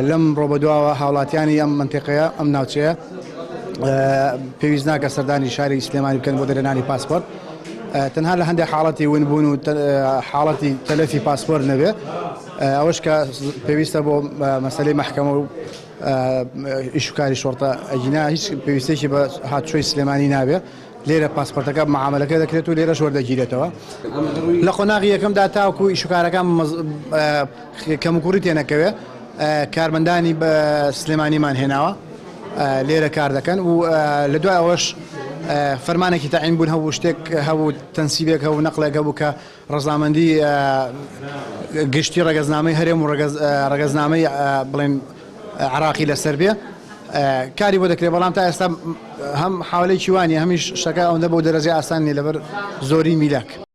لەم ڕۆبەدواوە هاوڵاتیانی ئەم منتیقەیە ئەم ناوچەیە پێویست ناکە سەردانی شاری سلێمانی بکەن بۆ دەرهێنانی پاسپۆرت تەنها لە هەندێک حاڵەتی ونبوون و حاڵەتی تەلەفی پاسپۆرت نەبێ ئەوەش کە پێویستە بۆ مەسەلەی مەحکەمە و ئیشوکاری شۆڕتە ئەجینا هیچ پێویستێکی بە هاتوچۆی سلێمانی نابێ لێرە پاسپۆرتەکە معاملەکە دەکرێت و لێرە وەردەگیرێتەوە لە قۆناغی یەکەمدا تاوکو ئیشوکارەکان کەموکوڕی تێنەکەوێ کارمەندانی بە سلێمانیمان هێناوە لێرە کار دەکەن و لە دوای ئەوەش فەرمانێکی تەعین بوون هەبوو شتێک هەبوو تەنسیبێک هەبوو نەقلێک هەبوو کە ڕەزامەندی گشتی ڕێگەزنامەی هەرێم و ڕێگەزنامەی بڵێن عراقی لەسەر بێ کاری بۆ دەکرێت بەڵام تا ئێستا هەم حاولەی وانی هەمیش شتەکە ئەوەندە بۆ دەرەجەی ئاسان نیە لەبەر زۆری میلاک